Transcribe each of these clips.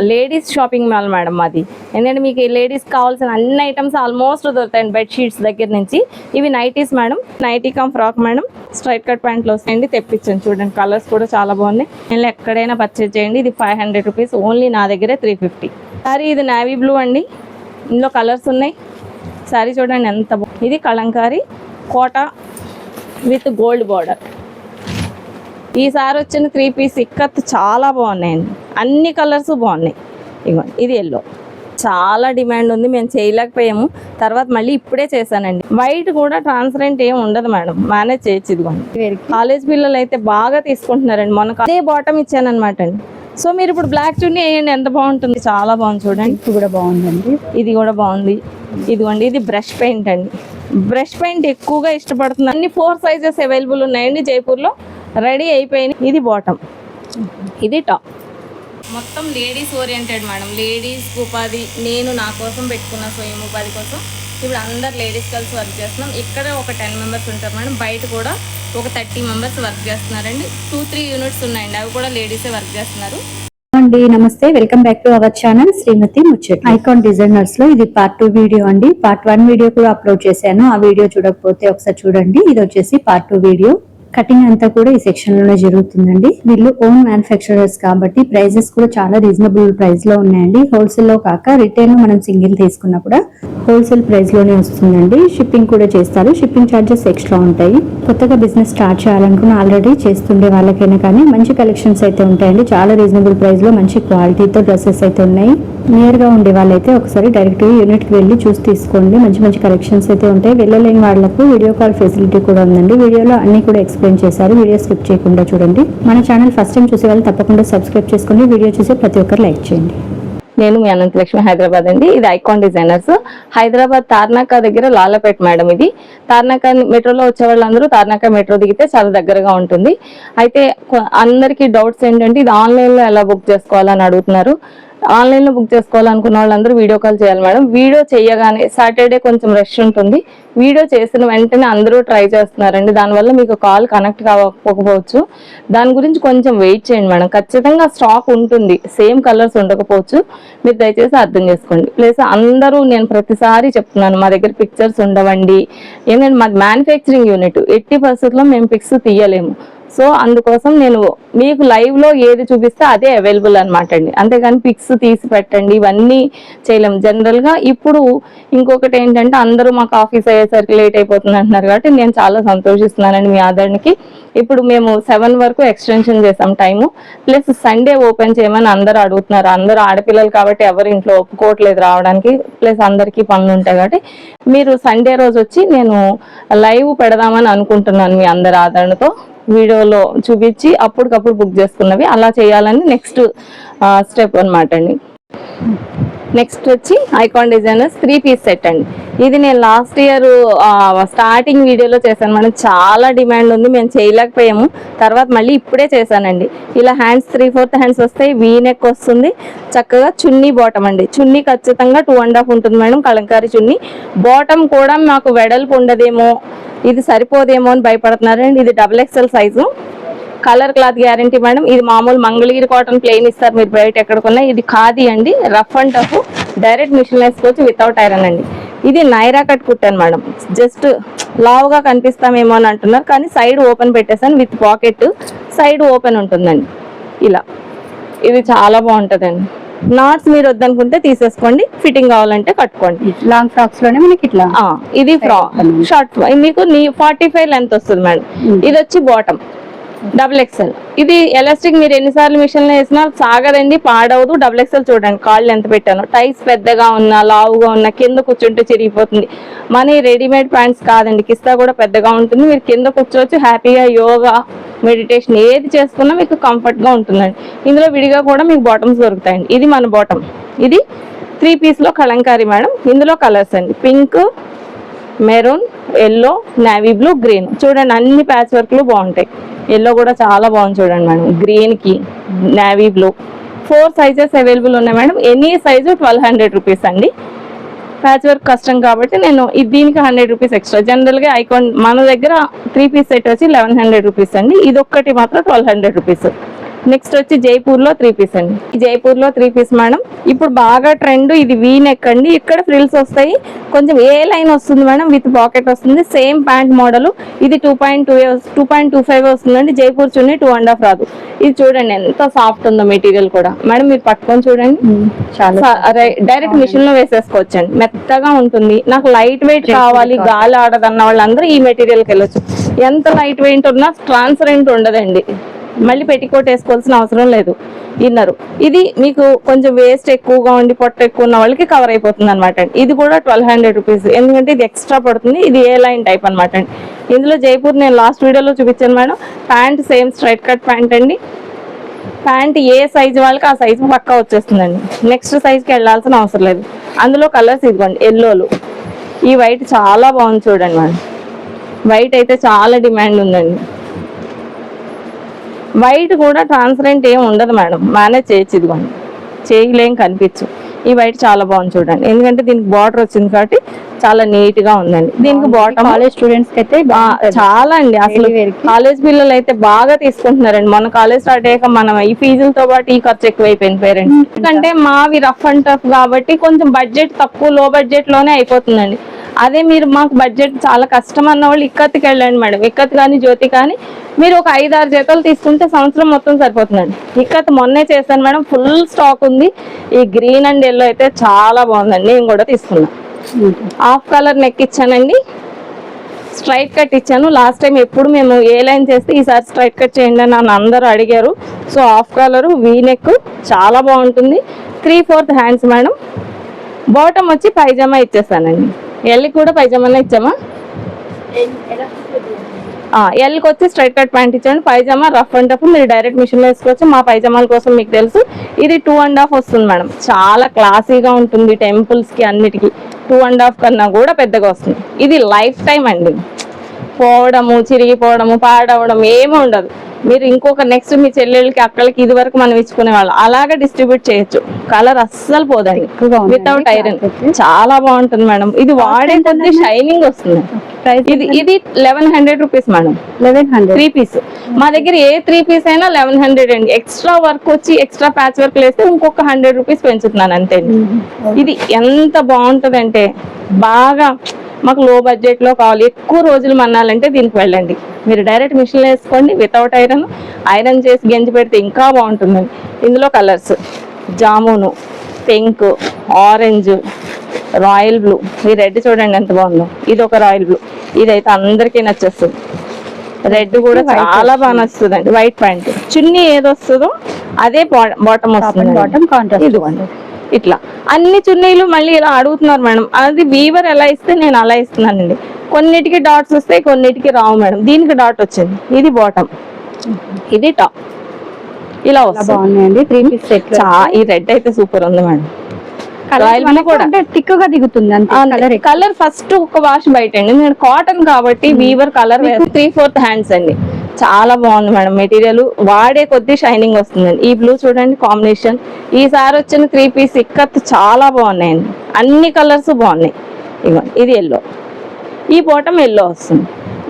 Ladies shopping mall madam మాది. ఎందుకంటే మీకు లేడీస్ కావాల్సిన అన్ని ఐటమ్స్ ఆల్మోస్ట్ దొరుకుతాయండి. బెడ్షీట్స్ దగ్గర నుంచి. ఇవి nighties madam, nighty come frock madam, straight cut ప్యాంట్లు వస్తాయండి. తెప్పించాను చూడండి, కలర్స్ కూడా చాలా బాగున్నాయి. నేను ఎక్కడైనా పర్చేజ్ చేయండి. ఇది 500 రూపీస్ ఓన్లీ, నా దగ్గరే 350. సారీ ఇది నేవీ బ్లూ అండి, ఇందులో కలర్స్ ఉన్నాయి. సారీ చూడండి ఎంత బాగుంది. ఇది కలంకారీ కోట విత్ గోల్డ్ బార్డర్. ఈసారి వచ్చిన 3 పీస్ ఇక్కత్ చాలా బాగున్నాయండి, అన్ని కలర్స్ బాగున్నాయి. ఇవ్వండి, ఇది ఎల్లో చాలా డిమాండ్ ఉంది, మేము చేయలేకపోయాము. తర్వాత మళ్ళీ ఇప్పుడే చేశానండి. వైట్ కూడా ట్రాన్స్పరెంట్ ఏం ఉండదు మేడం, మేనేజ్ చేయొచ్చు. ఇదిగోండి, కాలేజ్ పిల్లలు అయితే బాగా తీసుకుంటున్నారండి. మొన్న అదే బాటమ్ ఇచ్చాను అనమాట అండి. సో మీరు ఇప్పుడు బ్లాక్ చున్నీ వేయండి, ఎంత బాగుంటుంది. చాలా బాగుంది చూడండి. ఇది కూడా బాగుందండి, ఇది కూడా బాగుంది. ఇదిగోండి, ఇది బ్రష్ పెయింట్ అండి. బ్రష్ పెయింట్ ఎక్కువగా ఇష్టపడుతుంది. అన్ని 4 సైజెస్ అవైలబుల్ ఉన్నాయండి జైపూర్లో, రెడీ అయిపోయినాయి. ఇది బాటమ్, ఇది టాప్. మొత్తం లేడీస్ ఓరియంటెడ్ మేడం. లేడీస్ ఉపాధి నేను నా కోసం పెట్టుకున్న స్వయం ఉపాధి కోసం ఇప్పుడు అందరు లేడీస్ కలిసి వర్క్ చేస్తున్నాం. ఇక్కడ ఒక 10 మెంబర్స్ ఉంటారు మేడం, బయట కూడా ఒక 30 మెంబర్స్ వర్క్ చేస్తున్నారండి. 2-3 యూనిట్స్ ఉన్నాయండి, అవి కూడా లేడీసే వర్క్ చేస్తున్నారు. అండి నమస్తే, welcome back to our channel Srimathi Muchhat. Icon designers లో ఇది పార్ట్ 2 వీడియో అండి. పార్ట్ 1 వీడియో కూడా అప్లోడ్ చేశాను, ఆ వీడియో చూడకపోతే ఒకసారి చూడండి. ఇది వచ్చేసి పార్ట్ 2 వీడియో. కటింగ్ అంతా కూడా ఈ సెక్షన్ లోనే జరుగుతుందండి. వీళ్ళు ఓన్ మ్యానుఫ్యాక్చరర్స్ కాబట్టి ప్రైజెస్ కూడా చాలా రీజనబుల్ ప్రైస్ లో ఉన్నాయండి. హోల్సేల్ లో కాక రిటైల్ లో మనం సింగిల్ తీసుకున్నా కూడా హోల్సేల్ ప్రైస్ లోనే వస్తుందండి. షిప్పింగ్ కూడా చేస్తారు, షిప్పింగ్ ఛార్జెస్ ఎక్స్ట్రా ఉంటాయి. కొత్తగా బిజినెస్ స్టార్ట్ చేయాలనుకున్న ఆల్రెడీ చేస్తుండే వాళ్ళకైనా కానీ మంచి కలెక్షన్స్ అయితే ఉంటాయండి. చాలా రీజనబుల్ ప్రైస్ లో మంచి క్వాలిటీతో డ్రెస్సెస్ అయితే ఉన్నాయి. నియర్ గా ఉండే వాళ్ళైతే ఒకసారి డైరెక్ట్ గా యూనిట్ కి వెళ్ళి చూసి తీసుకోండి. మంచి మంచి కలెక్షన్స్ అయితే ఉంటాయి. వెళ్ళలేని వాళ్ళకు వీడియో కాల్ ఫెసిలిటీ కూడా ఉందండి. వీడియోలో అన్ని కూడా ఎక్స్ప్లెయిన్ చేశారు, వీడియో స్కిప్ చేయకుండా చూడండి. మన ఛానల్ ఫస్ట్ టైం చూసే వాళ్ళు తప్పకుండా సబ్స్క్రైబ్ చేసుకోండి. వీడియో చూసి ప్రతి ఒక్కరు లైక్ చేయండి. నేను మీ అనంతలక్ష్మి, హైదరాబాద్ అండి. ఇది ఐకాన్ డిజైనర్స్, హైదరాబాద్ తార్నాక దగ్గర లాలపేట మేడం. ఇది తార్నాక మెట్రోలో వచ్చే వాళ్ళందరూ తార్నాక మెట్రో దిగితే చాలా దగ్గరగా ఉంటుంది. అయితే అందరికీ డౌట్స్ ఏంటంటే ఇది ఆన్లైన్లో ఎలా బుక్ చేసుకోవాలని అడుగుతున్నారు. ఆన్లైన్లో బుక్ చేసుకోవాలనుకున్న వాళ్ళందరూ వీడియో కాల్ చేయాలి మేడం. వీడియో చేయగానే సాటర్డే కొంచెం రష్ ఉంటుంది, వీడియో చేసిన వెంటనే అందరూ ట్రై చేస్తున్నారండి. దానివల్ల మీకు కాల్ కనెక్ట్ కాకపోవచ్చు, దాని గురించి కొంచెం వెయిట్ చేయండి మేడం. ఖచ్చితంగా స్టాక్ ఉంటుంది, సేమ్ కలర్స్ ఉండకపోవచ్చు, మీరు దయచేసి అర్థం చేసుకోండి. ప్లస్ అందరూ నేను ప్రతిసారి చెప్తున్నాను, మా దగ్గర పిక్చర్స్ ఉండవండి. ఏంటంటే మాది మ్యానుఫ్యాక్చరింగ్ యూనిట్, ఎట్టి పరిస్థితుల్లో మేము పిక్స్ తీయలేము. సో అందుకోసం నేను మీకు లైవ్ లో ఏది చూపిస్తే అదే అవైలబుల్ అనమాట అండి. అంతేగాని పిక్స్ తీసి పెట్టండి ఇవన్నీ చేయలేము జనరల్ గా. ఇప్పుడు ఇంకొకటి ఏంటంటే అందరూ మాకు ఆఫీస్ అయ్యేసరికి లేట్ అయిపోతుంది అంటున్నారు కాబట్టి నేను చాలా సంతోషిస్తున్నానండి మీ ఆదరణకి. ఇప్పుడు మేము 7 వరకు ఎక్స్టెన్షన్ చేసాం టైము. ప్లస్ సండే ఓపెన్ చేయమని అందరూ అడుగుతున్నారు. అందరూ ఆడపిల్లలు కాబట్టి ఎవరి ఇంట్లో ఒప్పుకోవట్లేదు రావడానికి, ప్లస్ అందరికీ పనులు ఉంటాయి కాబట్టి మీరు సండే రోజు వచ్చి నేను లైవ్ పెడదామని అనుకుంటున్నాను మీ అందరి ఆదరణతో. వీడియోలో చూపించి అప్పటికప్పుడు బుక్ చేసుకున్నవి అలా చేయాలని నెక్స్ట్ స్టెప్ అనమాట అండి. నెక్స్ట్ వచ్చి ఐకాన్ డిజైనర్స్ 3 పీస్ సెట్ అండి. ఇది నేను లాస్ట్ ఇయర్ స్టార్టింగ్ వీడియోలో చేశాను మేడం. చాలా డిమాండ్ ఉంది, మేము చేయలేకపోయాము. తర్వాత మళ్ళీ ఇప్పుడే చేశానండి. ఇలా హ్యాండ్స్ 3/4 హ్యాండ్స్ వస్తాయి, వీ నెక్ వస్తుంది. చక్కగా చున్నీ బాటమ్ అండి. చున్నీ ఖచ్చితంగా 2.5 ఉంటుంది మేడం, కలంకారీ చున్నీ. బాటమ్ కూడా మాకు వెడల్పు ఉండదేమో, ఇది సరిపోదేమో అని భయపడుతున్నారండి. ఇది XXL size, colour cloth guarantee madam. ఇది మామూలు మంగళగిరి కాటన్ ప్లెయిన్ ఇస్తారు మీరు బయట ఎక్కడికన్నా. ఇది ఖాదీ అండి, rough and tough, direct machine వేసుకోవచ్చు వితౌట్ ఐరన్ అండి. ఇది నైరా కట్ కుట్టాను మేడం. జస్ట్ లావుగా కనిపిస్తామేమో అని అంటున్నారు, కానీ సైడ్ ఓపెన్ పెట్టేసాను విత్ పాకెట్. సైడ్ ఓపెన్ ఉంటుందండి ఇలా. ఇది చాలా బాగుంటుందండి. నాట్స్ మీరు వద్దనుకుంటే తీసేసుకోండి, ఫిట్టింగ్ కావాలంటే కట్టుకోండి. లాంగ్ ఫ్రాక్స్ లోనే మనకి ఇట్లా ఇది ఫ్రాక్ షార్ట్ మీకు 45 లెంత్ వస్తుంది మేడం. ఇది వచ్చి బాటమ్ XXL. ఇది ఎలాస్టిక్ మీరు ఎన్నిసార్లు మిషన్ లో వేసినా సాగదండి, పాడవదు. XXL చూడండి కాళ్ళు ఎంత పెట్టాను. టైస్ పెద్దగా ఉన్నా లావుగా ఉన్నా కింద కూర్చుంటే చిరిగిపోతుంది. మన రెడీమేడ్ ప్యాంట్స్ కాదండి, కిస్తా కూడా పెద్దగా ఉంటుంది. మీరు కింద కూర్చోవచ్చు హ్యాపీగా, యోగా మెడిటేషన్ ఏది చేసుకున్నా మీకు కంఫర్ట్ గా ఉంటుందండి. ఇందులో విడిగా కూడా మీకు బాటమ్స్ దొరుకుతాయండి. ఇది మన బాటమ్. ఇది 3 పీస్ లో కలంకారీ మేడం. ఇందులో కలర్స్ అండి, pink, maroon, yellow, navy blue, green. చూడండి అన్ని ప్యాచ్ వర్క్లు బాగుంటాయి. ఎల్లో కూడా చాలా బాగుంది చూడండి మేడం. గ్రీన్ కి నేవీ బ్లూ 4 సైజెస్ అవైలబుల్ ఉన్నాయి మేడం. ఎనీ సైజు 1200 రూపీస్ అండి. ప్యాచ్ వర్క్ కష్టం కాబట్టి నేను దీనికి 100 రూపీస్ ఎక్స్ట్రా. జనరల్ గా ఐకాన్ మన దగ్గర 3 పీస్ సెట్ వచ్చి 1100 రూపీస్ అండి. ఇది ఒక్కటి మాత్రం 1200 రూపీస్. నెక్స్ట్ వచ్చి జైపూర్ లో 3 పీస్ అండి. జైపూర్ లో 3 పీస్ మేడం. ఇప్పుడు బాగా ట్రెండ్ ఇది వీ నెక్ అండి. ఇక్కడ ఫ్రిల్స్ వస్తాయి, కొంచెం ఏ లైన్ వస్తుంది మేడం, విత్ పాకెట్ వస్తుంది. Same pant model. ఇది 2.25 వస్తుందండి. జైపూర్ చున్నీ 2.5 రాదు. ఇది చూడండి ఎంత సాఫ్ట్ ఉందో మెటీరియల్ కూడా మేడం. మీరు పట్టుకొని చూడండి, చాలా డైరెక్ట్ మిషన్ లో వేసేసుకోవచ్చండి. మెత్తగా ఉంటుంది. నాకు లైట్ వెయిట్ కావాలి, గాలి ఆడదన్న వాళ్ళందరూ ఈ మెటీరియల్కి వెళ్ళొచ్చు. ఎంత లైట్ వెయిట్ ఉన్నా ట్రాన్స్పరెంట్ ఉండదండి. మళ్ళీ పెట్టికోట్ వేసుకోవాల్సిన అవసరం లేదు. ఇన్నర్ ఇది మీకు కొంచెం వేస్ట్ ఎక్కువగా ఉండి పొట్ట ఎక్కువ ఉన్న వాళ్ళకి కవర్ అయిపోతుంది అనమాట అండి. ఇది కూడా 1200 రూపీస్, ఎందుకంటే ఇది ఎక్స్ట్రా పడుతుంది. ఇది ఏ లైన్ టైప్ అనమాట అండి. ఇందులో జైపూర్ నేను లాస్ట్ వీడియోలో చూపించాను madam. Pant same straight cut pant అండి. ప్యాంట్ ఏ సైజు వాళ్ళకి ఆ సైజు పక్కా వచ్చేస్తుందండి. నెక్స్ట్ సైజ్కి వెళ్ళాల్సిన అవసరం లేదు. అందులో కలర్స్ ఇదిగోండి, ఎల్లోలు. ఈ వైట్ చాలా బాగుంది చూడండి మేడం. వైట్ అయితే చాలా డిమాండ్ ఉందండి. వైట్ కూడా ట్రాన్స్పరెంట్ ఏం ఉండదు మేడం, మేనేజ్ చేయొచ్చు. ఇదిగోండి, చేయలేం కనిపించు. ఈ వైట్ చాలా బాగుంది చూడండి, ఎందుకంటే దీనికి బార్డర్ వచ్చింది కాబట్టి చాలా నీట్ గా ఉందండి. దీనికి బాటమ్ కాలేజ్ స్టూడెంట్స్ అయితే చాలా అండి. అసలు కాలేజ్ పిల్లలు అయితే బాగా తీసుకుంటున్నారండి. మన కాలేజ్ స్టార్ట్ అయ్యాక మనం ఈ ఫీజులతో పాటు ఈ ఖర్చు ఎక్కువైపోయింది పేరెంట్స్. ఎందుకంటే మావి రఫ్ అండ్ టఫ్ కాబట్టి కొంచెం బడ్జెట్ తక్కువ, లో బడ్జెట్ లోనే అయిపోతుందండి. అదే మీరు మాకు బడ్జెట్ చాలా కష్టం అన్న వాళ్ళు ఇక్కత్కి వెళ్ళండి మేడం. ఇక్కత్ కానీ జ్యోతి కానీ మీరు ఒక 5-6 జతలు తీసుకుంటే సంవత్సరం మొత్తం సరిపోతుందండి. ఇక్కత్ మొన్నే చేశాను మేడం, ఫుల్ స్టాక్ ఉంది. ఈ గ్రీన్ అండ్ ఎల్లో అయితే చాలా బాగుందండి, నేను కూడా తీసుకున్నాను. హాఫ్ కలర్ నెక్ ఇచ్చానండి, స్ట్రైట్ కట్ ఇచ్చాను. లాస్ట్ టైం ఎప్పుడు మేము ఏ లైన్ చేస్తే ఈసారి స్ట్రైట్ కట్ చేయండి అని నన్ను అందరూ అడిగారు. So half colour V neck చాలా బాగుంటుంది. 3/4 హ్యాండ్స్ మేడం. బాటమ్ వచ్చి పైజామా ఇచ్చేసానండి. ఎల్కి కూడా పైజామానే ఇచ్చామా? ఎల్కి వచ్చి స్ట్రైట్ కట్ ప్యాంట్ ఇచ్చాను. పైజామా రఫ్ అండ్ టఫ్, మీరు డైరెక్ట్ మిషన్ వేసుకోవచ్చు. మా పైజామాల కోసం మీకు తెలుసు, ఇది 2.5 వస్తుంది మేడం. చాలా క్లాసీగా ఉంటుంది. టెంపుల్స్ కి అన్నిటికీ 2.5 కన్నా కూడా పెద్దగా వస్తుంది. ఇది లైఫ్ టైం అండి. పోవడము, చిరిగిపోవడము, పాడవడం ఏమీ ఉండదు. మీరు ఇంకొక నెక్స్ట్ మీ చెల్లెళ్ళకి, అక్కలకి ఇది వరకు మనం ఇచ్చుకునే వాళ్ళు అలాగే డిస్ట్రిబ్యూట్ చేయొచ్చు. కలర్ అస్సలు పోదండి, వితౌట్ ఐరన్. చాలా బాగుంటుంది మేడం. ఇది వాడే కొద్ది షైనింగ్ వస్తుంది. ఇది 1100 రూపీస్ మేడం. 3 పీస్. మా దగ్గర ఏ 3 పీస్ అయినా 1100 అండి. ఎక్స్ట్రా వర్క్ వచ్చి ఎక్స్ట్రా ప్యాచ్ వర్క్ వేస్తే ఇంకొక 100 రూపీస్ పెంచుతున్నాను అంతే. ఇది ఎంత బాగుంటుంది అంటే, బాగా మాకు లో బడ్జెట్ లో కావాలి, ఎక్కువ రోజులు మన్నాలంటే దీనికి వెళ్ళండి. మీరు డైరెక్ట్ మిషన్ వేసుకోండి, వితౌట్ ఐరన్. ఐరన్ చేసి గెంజి పెడితే ఇంకా బాగుంటుందండి. ఇందులో colours jamun, pink, orange, royal blue. ఈ రెడ్ చూడండి ఎంత బాగుందో. ఇది ఒక రాయల్ బ్లూ. ఇదైతే అందరికీ నచ్చేస్తుంది. రెడ్ కూడా చాలా బాగా నచ్చుతుంది అండి. వైట్ ప్యాంట్, చున్నీ ఏది వస్తుందో అదే బాటమ్ వస్తుంది. ఇదిగోండి ఇట్లా అన్ని చున్నీలు మళ్ళీ ఇలా అడుగుతున్నారు మేడం. అది వీవర్ ఎలా ఇస్తే నేను అలా ఇస్తున్నానండి. కొన్నిటికి డాట్స్ వస్తాయి, కొన్నిటికి రావు మేడం. దీనికి డాట్ వచ్చింది. ఇది బాటమ్, ఇది టాప్. ఇలా వస్తుంది. ఈ రెడ్ అయితే సూపర్ ఉంది మేడం. థిక్ గా దిగుతుంది. కలర్ ఫస్ట్ ఒక వాష్ బయట అండి. నేను కాటన్ కాబట్టి వీవర్ కలర్ 3/4 హ్యాండ్స్ అండి. చాలా బాగుంది మేడం మెటీరియల్. వాడే కొద్ది షైనింగ్ వస్తుందండి. ఈ బ్లూ చూడండి కాంబినేషన్. ఈసారి వచ్చిన 3 పీస్ ఇక్కత్ చాలా బాగున్నాయండి. అన్ని కలర్స్ బాగున్నాయి. ఇది ఎల్లో, ఈ బాటమ్ ఎల్లో వస్తుంది.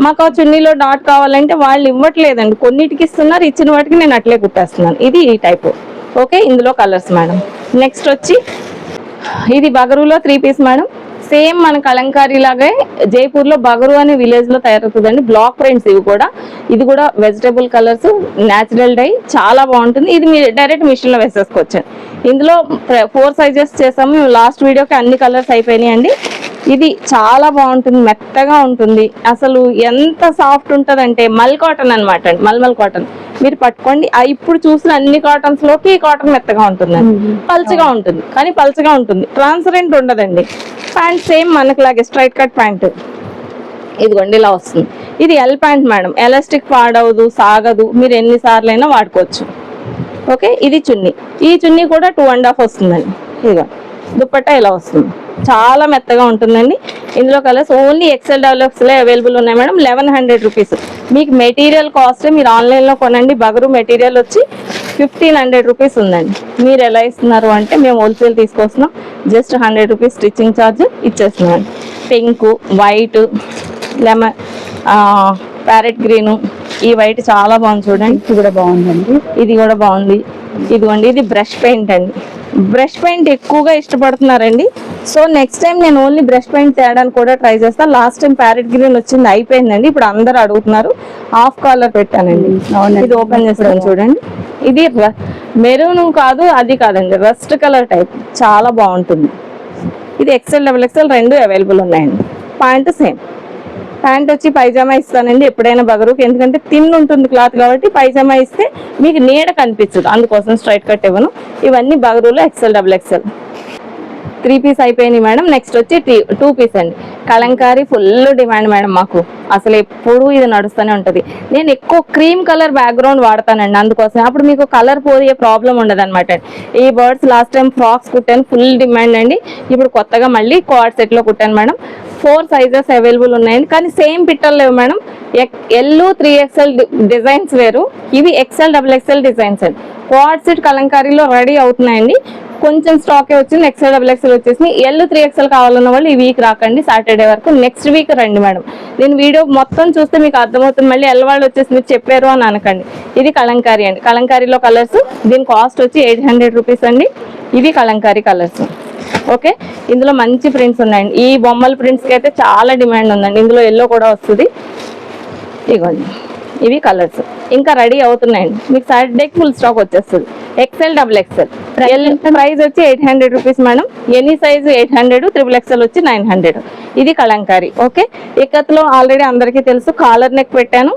మాకు ఆ చున్నీలో డాట్ కావాలంటే వాళ్ళు ఇవ్వట్లేదండి, కొన్నిటికి ఇస్తున్నారు. ఇచ్చిన వాటికి నేను అట్లే కుట్టేస్తున్నాను. ఇది ఈ టైపు. ఓకే, ఇందులో కలర్స్ మేడం. నెక్స్ట్ వచ్చి ఇది బగరులో 3 పీస్ మేడం. సేమ్ మన కలంకారీ లాగే జైపూర్ లో బగరు అనే విలేజ్ లో తయారవుతుందండి. బ్లాక్ ప్రింట్స్ ఇవి కూడా. ఇది కూడా వెజిటబుల్ కలర్స్, న్యాచురల్ డై, చాలా బాగుంటుంది. ఇది మీరు డైరెక్ట్ మిషన్ లో వేసేసుకోవచ్చు. ఇందులో 4 సైజెస్ చేసాము. లాస్ట్ వీడియోకి అన్ని కలర్స్ అయిపోయినాయి అండి. ఇది చాలా బాగుంటుంది, మెత్తగా ఉంటుంది. అసలు ఎంత సాఫ్ట్ ఉంటదంటే మల్ కాటన్ అనమాట అండి. మల్మల్ కాటన్ మీరు పట్టుకోండి. ఇప్పుడు చూసిన అన్ని కాటన్స్ లోకి ఈ కాటన్ మెత్తగా ఉంటుందండి. పల్చగా ఉంటుంది, కానీ పల్చగా ఉంటుంది. ట్రాన్స్పరెంట్ ఉండదండి. ప్యాంట్ సేమ్ మనకులాగే స్ట్రైట్ కట్ ప్యాంట్. ఇదిగోండి ఇలా వస్తుంది. ఇది ఎల్ ప్యాంట్ మేడం. ఎలాస్టిక్ పాడవదు, సాగదు. మీరు ఎన్నిసార్లు అయినా వాడుకోవచ్చు. ఓకే, ఇది చున్నీ. ఈ చున్నీ కూడా 2.5 వస్తుందండి. ఇదిగో దుపట్టా ఇలా వస్తుంది. చాలా మెత్తగా ఉంటుందండి. ఇందులో కలర్స్ ఓన్లీ ఎక్సెల్ డెవలప్స్లో అవైలబుల్ ఉన్నాయి మేడం. 1100 రూపీస్. మీకు మెటీరియల్ కాస్ట్ మీరు ఆన్లైన్లో కొనండి. బగరు మెటీరియల్ వచ్చి 1500 రూపీస్ ఉందండి. మీరు ఎలా ఇస్తున్నారు అంటే, మేము హోల్సేల్ తీసుకొస్తున్నాం. జస్ట్ 100 రూపీస్ స్టిచ్చింగ్ ఛార్జ్ ఇచ్చేస్తున్నాం. Pink, white, lemon, parrot green, ఈ వైట్ చాలా బాగుంది చూడండి. ఇది కూడా బాగుందండి. ఇది కూడా బాగుంది. ఇదిగోండి ఇది బ్రష్ పెయింట్ అండి. బ్రష్ పెయింట్ ఎక్కువగా ఇష్టపడుతున్నారండి. సో నెక్స్ట్ టైం నేను ఓన్లీ బ్రష్ పెయింట్ తేయడానికి కూడా ట్రై చేస్తాను. లాస్ట్ టైం ప్యారెట్ గ్రీన్ వచ్చింది, అయిపోయిందండి. ఇప్పుడు అందరు అడుగుతున్నారు, హాఫ్ కలర్ పెట్టానండి. ఇది ఓపెన్ చేస్తాను చూడండి. ఇది మెరూన్ కాదు, అది కాదండి, రస్ట్ కలర్ టైప్, చాలా బాగుంటుంది. ఇది XL XXL రెండు అవైలబుల్ ఉన్నాయండి. ప్యాంట్ సేమ్, ప్యాంట్ వచ్చి పైజామా ఇస్తానండి ఎప్పుడైనా బగరుకు, ఎందుకంటే తిన్ ఉంటుంది క్లాత్ కాబట్టి పైజామా ఇస్తే మీకు నీడ కనిపించదు, అందుకోసం స్ట్రైట్ కట్ ఇవ్వను. ఇవన్నీ బగరులో XL XXL. 3 పీస్ అయిపోయినాయి మేడం. నెక్స్ట్ వచ్చి 2 పీస్ అండి. కలంకారీ ఫుల్ డిమాండ్ మేడం మాకు, అసలు ఎప్పుడు ఇది నడుస్తూనే ఉంటుంది. నేను ఎక్కువ క్రీమ్ కలర్ బ్యాక్గ్రౌండ్ వాడతానండి, అందుకోసం అప్పుడు మీకు కలర్ పోయే ప్రాబ్లం ఉండదు అనమాట. ఈ బర్డ్స్ లాస్ట్ టైం ఫ్రాక్స్ కుట్టాను, ఫుల్ డిమాండ్ అండి. ఇప్పుడు కొత్తగా మళ్ళీ కోఆర్డ్ సెట్ లో కుట్టాను మేడం. 4 సైజెస్ అవైలబుల్ ఉన్నాయండి, కానీ సేమ్ పిట్టలు లేవు మేడం. L 3XL డిజైన్స్ వేరు, ఇవి XL XXL డిజైన్స్ అండి. కోఆర్డ్ సెట్ కలంకారీలో రెడీ అవుతున్నాయండి. కొంచెం స్టాకే వచ్చింది, XL XXL వచ్చేసి. L 3XL కావాలన్న వాళ్ళు ఈ వీక్ రాకండి, సాటర్డే వరకు, నెక్స్ట్ వీక్ రండి మేడం. నేను వీడియో మొత్తం చూస్తే మీకు అర్థమవుతుంది, మళ్ళీ L వాళ్ళు వచ్చేసి మీరు చెప్పారు అని అనకండి. ఇది కలంకారీ అండి, కలంకారీలో కలర్స్. దీని కాస్ట్ వచ్చి 800 రూపీస్ అండి. ఇవి కలంకారీ కలర్స్. ఓకే, ఇందులో మంచి ప్రింట్స్ ఉన్నాయండి. ఈ బొమ్మల ప్రింట్స్కి అయితే చాలా డిమాండ్ ఉందండి. ఇందులో ఎల్లో కూడా వస్తుంది. ఇగోండి ఇవి కలర్స్ ఇంకా రెడీ అవుతున్నాయండి. మీకు సాటర్డేకి ఫుల్ స్టాక్ వచ్చేస్తుంది. XL XXL. ప్రైస్ వచ్చి 800 rupees madam. Any size 800, XXL వచ్చి 900. ఇది కలంకారీ. ఓకే, ఇక్కత్లో ఆల్రెడీ అందరికీ తెలుసు, కాలర్ నెక్ పెట్టాను.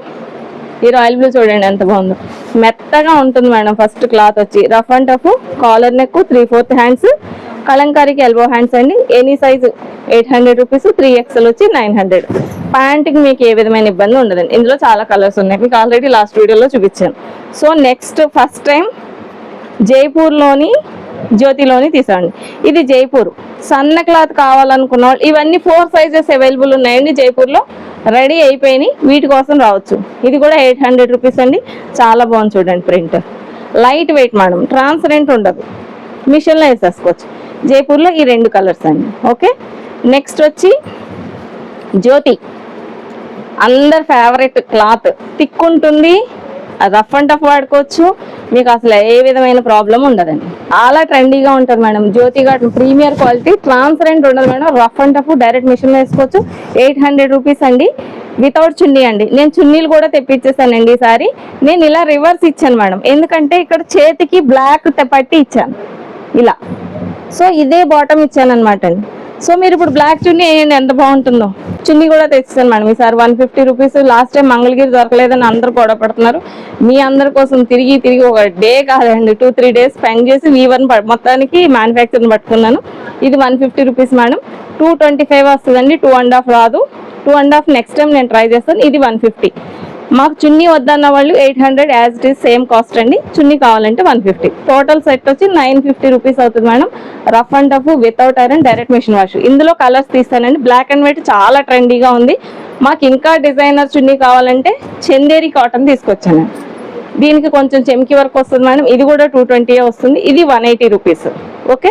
ఈ రాయల్ బ్లూ చూడండి ఎంత బాగుందో, మెత్తగా ఉంటుంది మేడం. ఫస్ట్ క్లాత్ వచ్చి rough and tough, collar neck, 3/4 hands. కలంకారీకి ఎల్బో హ్యాండ్స్ అండి. ఎనీ సైజు 800 రూపీస్, 3XL వచ్చి 900. ప్యాంట్కి మీకు ఏ విధమైన ఇబ్బంది ఉండదండి. ఇందులో చాలా కలర్స్ ఉన్నాయి, మీకు ఆల్రెడీ లాస్ట్ వీడియోలో చూపించాను. సో నెక్స్ట్ ఫస్ట్ టైం జైపూర్లోని జ్యోతిలోని తీసాండి. ఇది జైపూర్ సన్న క్లాత్ కావాలనుకున్న వాళ్ళు ఇవన్నీ 4 సైజెస్ అవైలబుల్ ఉన్నాయండి. జైపూర్లో రెడీ అయిపోయినాయి, వీటి కోసం రావచ్చు. ఇది కూడా 800 రూపీస్ అండి. చాలా బాగుంది చూడండి print, light weight madam, transparent ఉండదు, మిషన్లో వేసేసుకోవచ్చు. జైపూర్లో ఈ 2 కలర్స్ అండి. ఓకే, నెక్స్ట్ వచ్చి జ్యోతి, అందరి ఫేవరెట్ క్లాత్, థిక్ ఉంటుంది, రఫ్ అండ్ టఫ్ వాడుకోవచ్చు, మీకు అసలు ఏ విధమైన ప్రాబ్లం ఉండదండి. చాలా ట్రెండీగా ఉంటుంది మేడం. జ్యోతి గార్డ్ ప్రీమియర్ క్వాలిటీ, ట్రాన్స్పరెంట్ ఉండదు madam, rough and tough, direct మిషన్లో వేసుకోవచ్చు. 800 రూపీస్ అండి. వితౌట్ చున్నీ అండి. నేను చున్నీలు కూడా తెప్పించేసానండి ఈసారి. నేను ఇలా రివర్స్ ఇచ్చాను మేడం, ఎందుకంటే ఇక్కడ చేతికి బ్లాక్ పట్టి ఇచ్చాను ఇలా. సో ఇదే బాటమ్ ఇచ్చాను అనమాట అండి. సో మీరు ఇప్పుడు బ్లాక్ చున్నీ వేయండి ఎంత బాగుంటుందో. చున్నీ కూడా తెచ్చాను మేడం ఈసారి 150 రూపీస్. లాస్ట్ టైం మంగళగిరి దొరకలేదని అందరూ గొడవ పడుతున్నారు. మీ అందరి కోసం తిరిగి ఒక డే కాదండి, 2-3 డేస్ స్పెండ్ చేసి వీవన్ మొత్తానికి మ్యానుఫ్యాక్చర్ని పట్టుకున్నాను. ఇది 150 రూపీస్ మేడం. 225 వస్తుందండి, 2.5 రాదు. 2.5 నెక్స్ట్ టైం నేను ట్రై చేస్తాను. ఇది 150. మాకు చున్నీ వద్దన్న వాళ్ళు 800 as it is same cost అండి. చున్నీ కావాలంటే 150. టోటల్ సెట్ వచ్చి 950 రూపీస్ అవుతుంది మేడం. Rough and tough, without iron, direct machine wash. ఇందులో కలర్స్ తీస్తానండి. బ్లాక్ అండ్ వైట్ చాలా ట్రెండీగా ఉంది. మాకు ఇంకా డిజైనర్ చున్నీ కావాలంటే చందేరి కాటన్ తీసుకొచ్చాను. దీనికి కొంచెం చెమ్కి వర్క్ వస్తుంది మేడం. ఇది కూడా 220 వస్తుంది. ఇది 180 రూపీస్. ఓకే,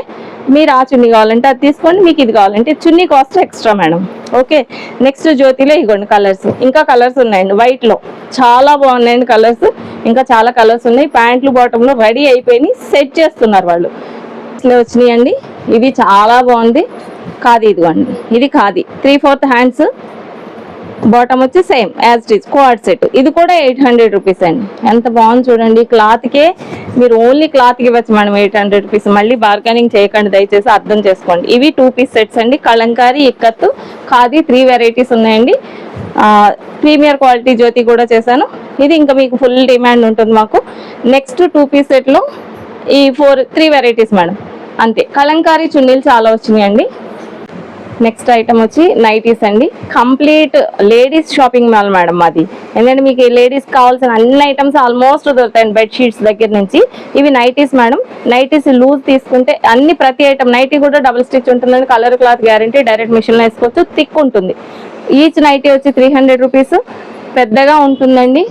మీరు ఆ చున్నీ కావాలంటే అది తీసుకోండి, మీకు ఇది కావాలంటే chunni cost extra madam. Okay, next జ్యోతిలో ఇగోండి కలర్స్, ఇంకా కలర్స్ ఉన్నాయండి. వైట్లో చాలా బాగున్నాయండి కలర్స్, ఇంకా చాలా కలర్స్ ఉన్నాయి. ప్యాంట్లు బాటంలో రెడీ అయిపోయి సెట్ చేస్తున్నారు వాళ్ళు. వచ్చినాయండి, ఇవి చాలా బాగుంది. ఖాదీ, ఇదిగోండి ఇది ఖాదీ, 3/4 హ్యాండ్స్, బాటమ్ వచ్చి same as it is co-ord set. ఇది కూడా 800 రూపీస్ అండి. ఎంత బాగుంది చూడండి. క్లాత్కే మీరు ఓన్లీ క్లాత్కి ఇవ్వచ్చు మేడం 800 రూపీస్. మళ్ళీ బార్గెనింగ్ చేయకండి దయచేసి, అర్థం చేసుకోండి. ఇవి 2 పీస్ సెట్స్ అండి. కలంకారీ, ఇక్కత్, ఖాదీ 3 వెరైటీస్ ఉన్నాయండి. ప్రీమియర్ క్వాలిటీ జ్యోతి కూడా చేశాను. ఇది ఇంకా మీకు ఫుల్ డిమాండ్ ఉంటుంది మాకు. నెక్స్ట్ 2 పీస్ సెట్లో ఈ 3 వెరైటీస్ మేడం, అంతే. కలంకారీ చున్నీలు చాలా వచ్చినాయండి. నెక్స్ట్ ఐటమ్ వచ్చి నైటీస్ అండి. Complete ladies shopping mall madam మాది. ఎందుకంటే మీకు లేడీస్ కావాల్సిన అన్ని ఐటమ్స్ ఆల్మోస్ట్ దొరుకుతాయండి, బెడ్షీట్స్ దగ్గర నుంచి. ఇవి నైటీస్ మేడం. నైటీస్ లూజ్ తీసుకుంటే ప్రతి ఐటమ్, నైటీ కూడా డబుల్ స్టిచ్ ఉంటుందండి. కలర్ క్లాత్ గ్యారంటీ, డైరెక్ట్ మిషన్లో వేసుకోవచ్చు. థిక్ ఉంటుంది. ఈచ్ నైటీ వచ్చి 300 రూపీస్. పెద్దగా ఉంటుందండి,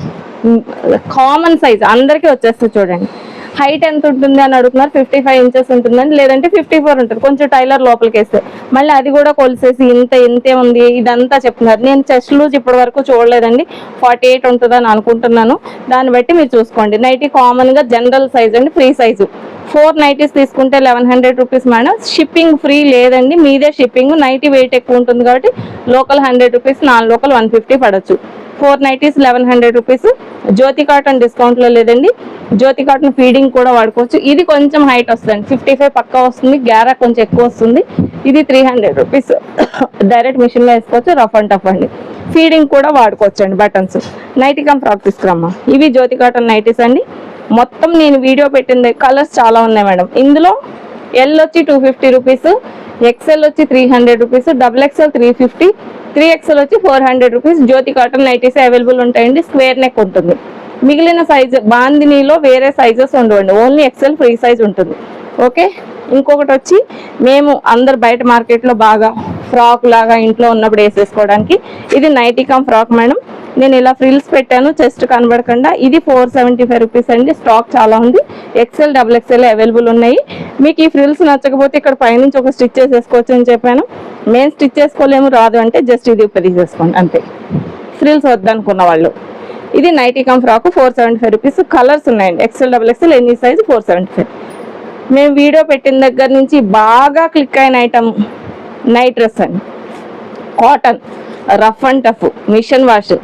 కామన్ సైజ్ అందరికీ వచ్చేస్తుంది చూడండి. హైట్ ఎంత ఉంటుంది అని అడుగుతున్నారు. 55 ఇంచెస్ ఉంటుందండి, లేదంటే 54 ఉంటుంది. కొంచెం టైలర్ లోపలికి వేస్తే మళ్ళీ అది కూడా కొలిసేసి ఇంతే ఉంది ఇదంతా చెప్తున్నారు. నేను చెస్ట్ లూజ్ ఇప్పటి వరకు చూడలేదండి. 48 ఉంటుందని అనుకుంటున్నాను. దాన్ని బట్టి మీరు చూసుకోండి. నైటీ కామన్ గా జనరల్ సైజ్ అండి, ఫ్రీ సైజు. 4 నైటీస్ తీసుకుంటే 1100 రూపీస్ మేడం. షిప్పింగ్ ఫ్రీ లేదండి, మీదే షిప్పింగ్. నైటీ వెయిట్ ఎక్కువ ఉంటుంది కాబట్టి లోకల్ 100 రూపీస్, నాన్ లోకల్ 150 పడవచ్చు. 4 నైటీస్ 1100 రూపీస్. జ్యోతి కాటన్ డిస్కౌంట్ లో లేదండి. జ్యోతి కాటన్ ఫీడింగ్ కూడా వాడుకోవచ్చు. ఇది కొంచెం హైట్ వస్తుంది, 55 పక్కా వస్తుంది. గ్యారా కొంచెం ఎక్కువ వస్తుంది. ఇది 300 రూపీస్. డైరెక్ట్ మిషన్ లో వేసుకోవచ్చు, రఫ్ అండ్ టఫ్ అండి. ఫీడింగ్ కూడా వాడుకోవచ్చు అండి. బటన్స్. నైటీ కమ్ ఫ్రాక్ తీసుకురమ్మా. ఇవి జ్యోతి కాటన్ నైటీస్ అండి. మొత్తం నేను వీడియో పెట్టింది కలర్స్ చాలా ఉన్నాయి మేడం. ఇందులో ఎల్ వచ్చి 250 రూపీస్, ఎక్స్ఎల్ వచ్చి 300 రూపీస్, XXL 350, 3XL వచ్చి 400 రూపీస్. జ్యోతి కాటన్ నైటీస్ అవైలబుల్ ఉంటాయండి. స్క్వేర్ నెక్ ఉంటుంది. మిగిలిన సైజు బాందినీలో వేరే సైజెస్ ఉండవండి, ఓన్లీ ఎక్స్ఎల్ ఫ్రీ సైజ్ ఉంటుంది. ఓకే. ఇంకొకటి వచ్చి మేము అందరు బయట మార్కెట్లో బాగా ఫ్రాక్ లాగా ఇంట్లో ఉన్నప్పుడు వేసేసుకోవడానికి ఇది నైటీ కమ్ ఫ్రాక్ మేడం. నేను ఇలా ఫ్రిల్స్ పెట్టాను, చెస్ట్ కనబడకుండా. ఇది 475 రూపీస్ అండి. స్టాక్ చాలా ఉంది. XL, XXL అవైలబుల్ ఉన్నాయి. మీకు ఈ ఫ్రిల్స్ నచ్చకపోతే ఇక్కడ పైనుంచి ఒక స్టిచ్ చేసేసుకోవచ్చు అని చెప్పాను. మేము స్టిచ్ చేసుకోలేము, రాదు అంటే జస్ట్ ఇది తీసేసుకోండి అంతే, ఫ్రిల్స్ వద్దనుకున్న వాళ్ళు. ఇది nighty come frock 475 rupees. Colours ఉన్నాయండి, XL, XXL ఎనీ సైజ్ 475. మేము వీడియో పెట్టిన దగ్గర నుంచి బాగా క్లిక్ అయిన ఐటమ్ నైట్ డ్రెస్ అండి. Cotton, rough and tough, machine wash.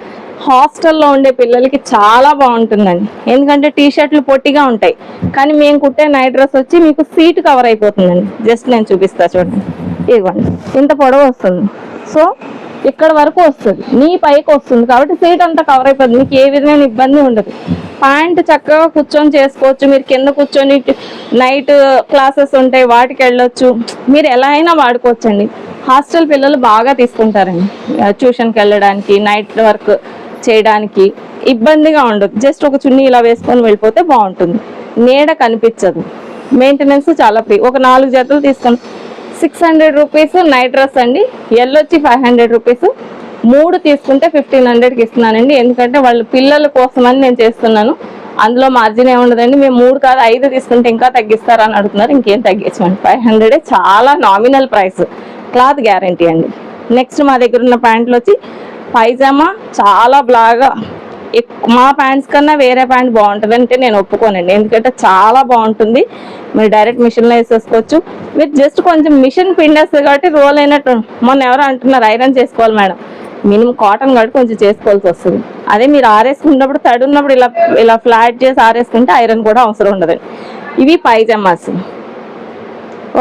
హాస్టల్లో ఉండే పిల్లలకి చాలా బాగుంటుందండి. ఎందుకంటే టీ షర్ట్లు పొట్టిగా ఉంటాయి, కానీ మేము కుట్టే నైట్ డ్రెస్ వచ్చి మీకు సీట్ కవర్ అయిపోతుందండి. జస్ట్ నేను చూపిస్తా చూడండి. ఇవ్వండి, ఇంత పొడవు వస్తుంది. సో ఇక్కడ వరకు వస్తుంది, నీ పైకి వస్తుంది కాబట్టి సీట్ అంతా కవర్ అయిపోతుంది. మీకు ఏ విధమైన ఇబ్బంది ఉండదు. ప్యాంట్ చక్కగా కూర్చొని చేసుకోవచ్చు. మీరు కింద కూర్చొని నైట్ క్లాసెస్ ఉంటాయి, వాటికి వెళ్ళొచ్చు. మీరు ఎలా అయినా వాడుకోవచ్చు అండి. హాస్టల్ పిల్లలు బాగా తీసుకుంటారండి, ట్యూషన్కి వెళ్ళడానికి, నైట్ వర్క్ చేయడానికి ఇబ్బందిగా ఉండదు. జస్ట్ ఒక చున్నీ ఇలా వేసుకొని వెళ్ళిపోతే బాగుంటుంది. నీడ కనిపించదు, మెయింటెనెన్స్ చాలా ఫ్రీ. ఒక 4 జతలు తీసుకొని 600 రూపీస్ నైట్ డ్రెస్ అండి. ఎల్ వచ్చి 500 రూపీస్. 3 తీసుకుంటే 1500కి ఇస్తున్నానండి. ఎందుకంటే వాళ్ళ పిల్లల కోసమని నేను చేస్తున్నాను. అందులో మార్జిన్ ఏముండదండి. మేము 3 కాదు 5 తీసుకుంటే ఇంకా తగ్గిస్తారా అని అడుగుతున్నారు. ఇంకేం తగ్గించమండి, 500 చాలా నామినల్ ప్రైస్. క్లాత్ గ్యారంటీ అండి. నెక్స్ట్ మా దగ్గర ఉన్న ప్యాంట్లు వచ్చి పైజామా. చాలా బాగా మా ప్యాంట్స్ కన్నా వేరే ప్యాంట్ బాగుంటుంది అంటే నేను ఒప్పుకోనండి, ఎందుకంటే చాలా బాగుంటుంది. మీరు డైరెక్ట్ మిషన్లో వేసేసుకోవచ్చు. మీరు జస్ట్ కొంచెం మిషన్ పిండేస్తుంది కాబట్టి రోల్ అయినట్టు. మొన్న ఎవరు అంటున్నారు ఐరన్ చేసుకోవాలి మేడం, మినిమం కాటన్ కాబట్టి కొంచెం చేసుకోవాల్సి వస్తుంది. అదే మీరు ఆరేసుకున్నప్పుడు తడి ఉన్నప్పుడు ఇలా ఫ్లాట్ చేసి ఆరేసుకుంటే ఐరన్ కూడా అవసరం ఉండదండి. ఇవి పైజామాస్.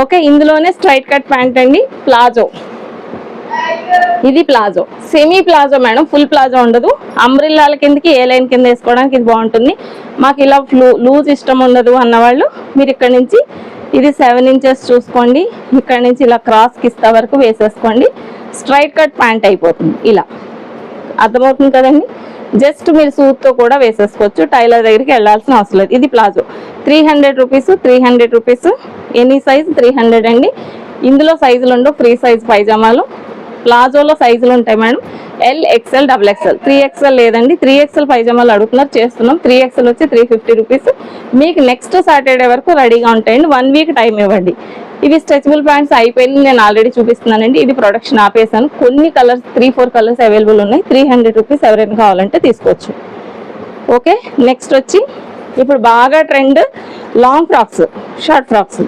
ఓకే. ఇందులోనే స్ట్రైట్ కట్ ప్యాంట్ అండి, ప్లాజో. ఇది palazzo, semi palazzo madam, full palazzo ఉండదు. అంబ్రిల్లాల కిందకి ఏ లైన్ కింద వేసుకోవడానికి ఇది బాగుంటుంది. మాకు ఇలా లూజ్ ఇష్టం ఉండదు అన్నవాళ్ళు మీరు ఇక్కడ నుంచి ఇది 7 ఇంచెస్ చూసుకోండి. ఇక్కడ నుంచి ఇలా క్రాస్ కిస్తా వరకు వేసేసుకోండి. స్ట్రైట్ కట్ ప్యాంట్ అయిపోతుంది. ఇలా అర్థమవుతుంది కదండి. జస్ట్ మీరు సూట్తో కూడా వేసేసుకోవచ్చు, టైలర్ దగ్గరికి వెళ్ళాల్సిన అవసరం లేదు. ఇది palazzo 300 rupees. 300 rupees any size 300 అండి. ఇందులో సైజులు ఉండవు, ఫ్రీ సైజ్ పైజామాలు. ప్లాజోలో సైజులు ఉంటాయి madam, L, XL, XXL. 3XL లేదండి. 3XL పైజామాలు అడుగుతున్నారు, చేస్తున్నాం. 3XL వచ్చి 350 రూపీస్. మీకు నెక్స్ట్ సాటర్డే వరకు రెడీగా ఉంటాయండి. 1 వీక్ టైం ఇవ్వండి. ఇవి స్ట్రెచబుల్ ప్యాంట్స్ అయిపోయింది, నేను ఆల్రెడీ చూపిస్తున్నానండి. ఇది ప్రొడక్షన్ ఆపేసాను. కొన్ని కలర్స్ 3-4 కలర్స్ అవైలబుల్ ఉన్నాయి. 300 రూపీస్. ఎవరైనా కావాలంటే తీసుకోవచ్చు. ఓకే. నెక్స్ట్ వచ్చి ఇప్పుడు బాగా trend long frocks, short frocks.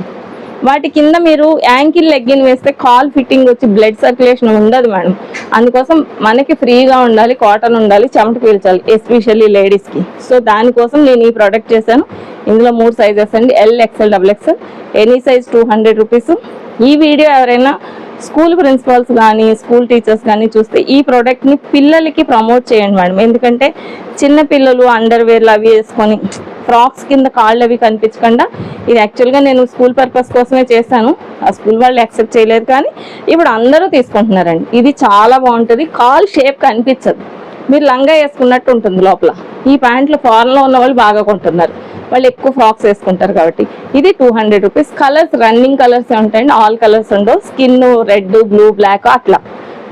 వాటి కింద మీరు యాంకిల్ లెగ్గిన్ వేస్తే కాల్ ఫిట్టింగ్ వచ్చి బ్లడ్ సర్క్యులేషన్ ఉండదు మేడం. అందుకోసం మనకి ఫ్రీగా ఉండాలి, కాటన్ ఉండాలి, చెమట పీల్చాలి, ఎస్పెషల్లీ లేడీస్కి. సో దానికోసం నేను ఈ ప్రోడక్ట్ చేశాను. ఇందులో 3 సైజెస్ అండి, L, XL, XXL. Any size 200 rupees. ఈ వీడియో ఎవరైనా స్కూల్ ప్రిన్సిపల్స్ కానీ స్కూల్ టీచర్స్ కానీ చూస్తే ఈ ప్రోడక్ట్ని పిల్లలకి ప్రమోట్ చేయండి మేడం. ఎందుకంటే చిన్న పిల్లలు అండర్వేర్లు అవి వేసుకొని ఫ్రాక్స్ కింద కాళ్ళు అవి కనిపించకుండా, ఇది యాక్చువల్గా నేను స్కూల్ పర్పస్ కోసమే చేశాను. ఆ స్కూల్ వాళ్ళు యాక్సెప్ట్ చేయలేదు, కానీ ఇప్పుడు అందరూ తీసుకుంటున్నారండి. ఇది చాలా బాగుంటుంది, కాల్ షేప్ కనిపించదు, మీరు లంగా వేసుకున్నట్టు ఉంటుంది లోపల. ఈ ప్యాంట్లు ఫారెన్లో ఉన్న వాళ్ళు బాగా కొంటున్నారు, వాళ్ళు ఎక్కువ ఫ్రాక్స్ వేసుకుంటారు కాబట్టి. ఇది 200 రూపీస్. కలర్స్ రన్నింగ్ కలర్స్ ఉంటాయండి, ఆల్ కలర్స్ ఉండవు. స్కిన్, రెడ్, బ్లూ, బ్లాక్ అట్లా.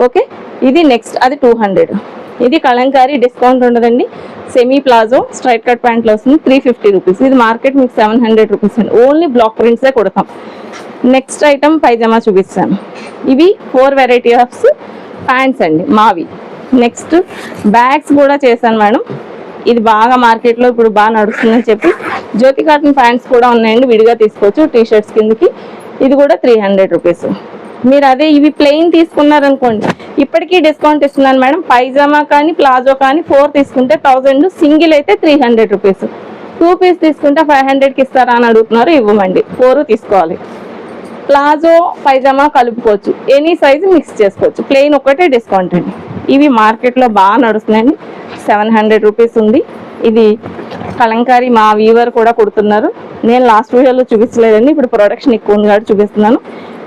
ఓకే. ఇది నెక్స్ట్, అది 200. ఇది కలంకారీ, డిస్కౌంట్ ఉండదండి. సెమీ ప్లాజో స్ట్రైట్ కట్ ప్యాంట్లో వస్తుంది, 350 రూపీస్. ఇది మార్కెట్ మీకు 700 రూపీస్ అండి. ఓన్లీ బ్లాక్ ప్రింట్సే కొడతాం. నెక్స్ట్ ఐటమ్ పైజామా చూపిస్తాను. ఇవి 4 వెరైటీ ఆఫ్ ప్యాంట్స్ అండి మావి. నెక్స్ట్ బ్యాగ్స్ కూడా చేశాను మేడం. ఇది బాగా మార్కెట్లో ఇప్పుడు బాగా నడుస్తుందని చెప్పి జ్యోతి కాటన్ ప్యాంట్స్ కూడా ఉన్నాయండి, విడిగా తీసుకోవచ్చు టీ షర్ట్స్ కిందకి. ఇది కూడా 300 రూపీస్. మీరు అదే ఇవి ప్లెయిన్ తీసుకున్నారనుకోండి, ఇప్పటికీ డిస్కౌంట్ ఇస్తున్నాను మేడం. పైజామా కానీ ప్లాజో కానీ 4 తీసుకుంటే 1000, సింగిల్ అయితే 300 రూపీస్. 2 పీస్ తీసుకుంటే 500కి ఇస్తారా అని అడుగుతున్నారు, ఇవ్వమండి. 4 తీసుకోవాలి. ప్లాజో పైజామా కలుపుకోవచ్చు, ఎనీ సైజు మిక్స్ చేసుకోవచ్చు. ప్లెయిన్ ఒకటే డిస్కౌంట్ అండి. ఇవి మార్కెట్లో బాగా నడుస్తున్నాయండి. 700 రూపీస్ ఉంది. ఇది కలంకారీ మా వీవర్ కూడా కుడుతున్నారు. నేను లాస్ట్ వీడియోలో చూపించలేదండి, ఇప్పుడు ప్రొడక్షన్ ఎక్కువ ఉంది కాబట్టి చూపిస్తున్నాను.